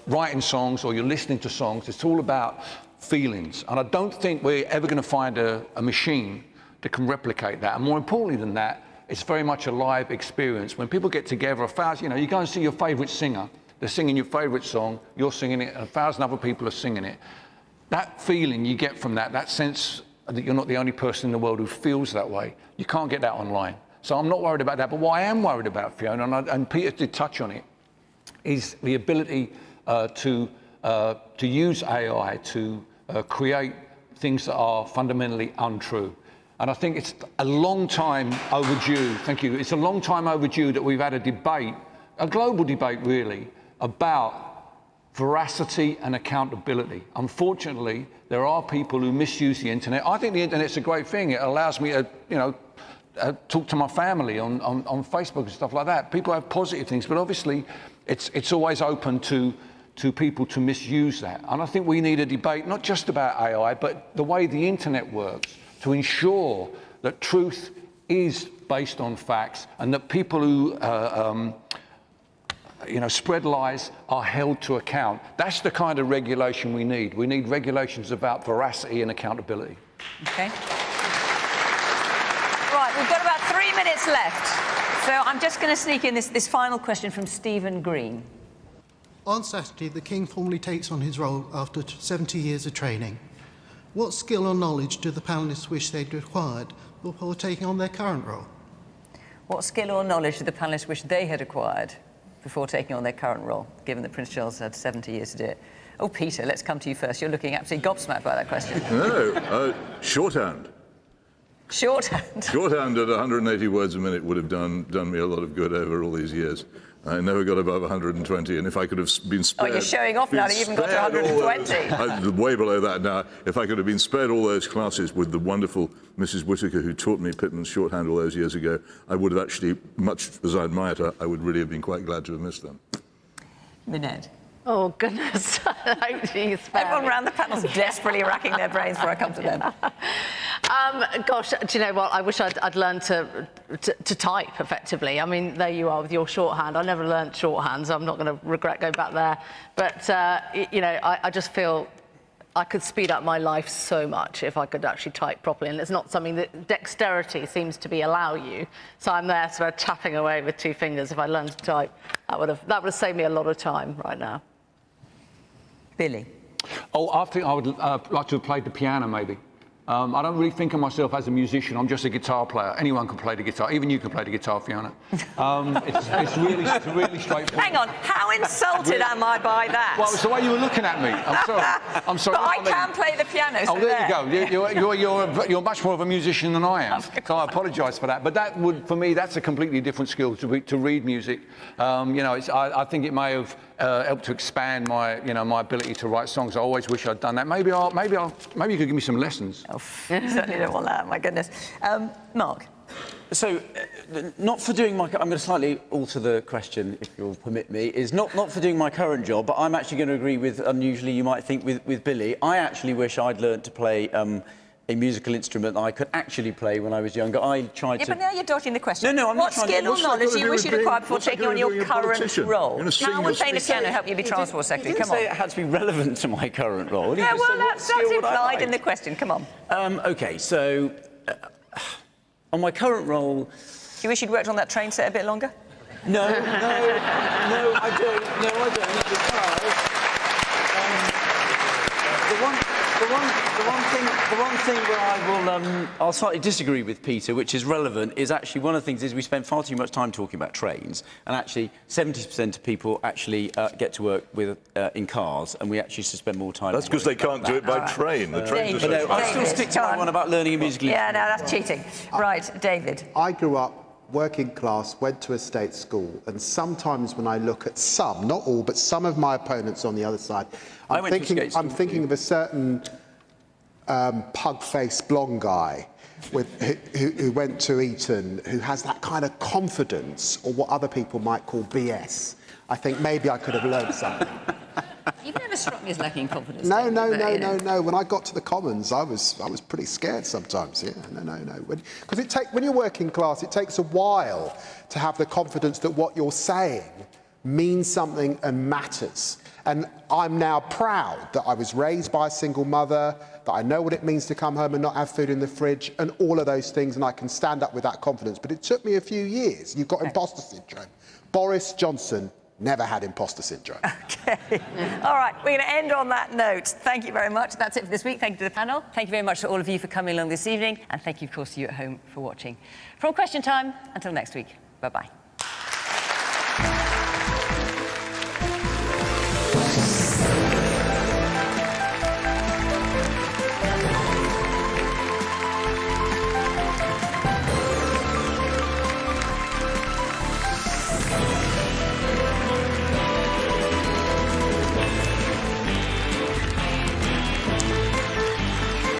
writing songs or you're listening to songs, it's all about feelings. And I don't think we're ever going to find a machine that can replicate that. And more importantly than that, it's very much a live experience. When people get together, you go and see your favourite singer, they're singing your favourite song, you're singing it, and 1,000 other people are singing it. That feeling you get from that sense that you're not the only person in the world who feels that way, you can't get that online. So I'm not worried about that. But what I am worried about, Fiona, and Peter did touch on it, is the ability to use AI to create things that are fundamentally untrue. And I think it's a long time overdue, thank you, it's a long time overdue that we've had a debate, a global debate really, about veracity and accountability. Unfortunately, there are people who misuse the internet. I think the internet's a great thing. It allows me to, talk to my family on Facebook and stuff like that. People have positive things, but obviously it's always open to people to misuse that. And I think we need a debate, not just about AI, but the way the internet works, to ensure that truth is based on facts and that people who spread lies are held to account. That's the kind of regulation we need. We need regulations about veracity and accountability. Okay. Right, we've got about 3 minutes left. So I'm just going to sneak in this final question from Stephen Green. On Saturday, the King formally takes on his role after 70 years of training. What skill or knowledge do the panellists wish they'd acquired before taking on their current role? What skill or knowledge do the panellists wish they had acquired before taking on their current role, given that Prince Charles had 70 years to do it? Oh, Peter, let's come to you first. You're looking absolutely gobsmacked by that question. No, shorthand. Shorthand. Shorthand at 180 words a minute would have done me a lot of good over all these years. I never got above 120, and if I could have been spared... Oh, you're showing off now that you even got to 120. Way below that now. If I could have been spared all those classes with the wonderful Mrs. Whitaker, who taught me Pitman's shorthand all those years ago, I would have actually, much as I admired her, I would really have been quite glad to have missed them. Minette. Oh, goodness. Everyone around the panel's desperately racking their brains before I come to them. Gosh, do you know what? I wish I'd learned to type effectively. I mean, there you are with your shorthand. I never learned shorthand, so I'm not going to regret going back there. But, you know, I just feel I could speed up my life so much if I could actually type properly. And it's not something that dexterity seems to be allow you. So I'm there sort of tapping away with 2 fingers. If I learned to type, that would have saved me a lot of time right now. Billy. Oh, I think I would like to have played the piano, maybe. I don't really think of myself as a musician. I'm just a guitar player. Anyone can play the guitar. Even you can play the guitar, Fiona. It's really straightforward. Hang on. How insulted am I by that? Well, it's the way you were looking at me. I'm sorry. I'm sorry. But I can play the piano. So oh, there you go. You're much more of a musician than I am. So I apologise for that. But that would, for me, that's a completely different skill to read music. You know, I think it may have helped to expand my, you know, my ability to write songs. I always wish I'd done that. Maybe you could give me some lessons. Oh, you certainly don't want that. My goodness. Mark. So, not for doing my... I'm going to slightly alter the question, if you'll permit me, is not for doing my current job, but I'm actually going to agree with, unusually you might think, with Billy. I actually wish I'd learnt to play a musical instrument that I could actually play when I was younger. I tried to... Yeah, but now you're dodging the question. No, I'm what not trying skill or knowledge do you wish you'd acquired before taking on your current role? How would playing the piano help you be Transport Secretary? Come on. You didn't say it had to be relevant to my current role. Yeah, well, that's implied in the question. Come on. OK, so... on my current role... Do you wish you'd worked on that train set a bit longer? No, I don't. No, I don't, because the one thing where I'll slightly disagree with Peter, which is relevant, is actually one of the things is we spend far too much time talking about trains, and actually 70% of people actually get to work with in cars, and we actually should spend more time. That's because they can't do it by train. The trains are so I still stick to my one about learning a musical instrument. Yeah, no, that's cheating. Right, David. I grew up working class, went to a state school, and sometimes when I look at some, not all, but some of my opponents on the other side, I'm thinking of a certain pug-faced blonde guy who went to Eton, who has that kind of confidence, or what other people might call BS. I think maybe I could have learned something. You've never struck me as lacking confidence. No. When I got to the Commons, I was pretty scared sometimes. Yeah, no. Because when you're working class, it takes a while to have the confidence that what you're saying means something and matters. And I'm now proud that I was raised by a single mother, that I know what it means to come home and not have food in the fridge, and all of those things, and I can stand up with that confidence. But it took me a few years. You've got imposter syndrome. Boris Johnson never had imposter syndrome. OK. All right, we're going to end on that note. Thank you very much. That's it for this week. Thank you to the panel. Thank you very much to all of you for coming along this evening. And thank you, of course, to you at home for watching. From Question Time, until next week, bye-bye.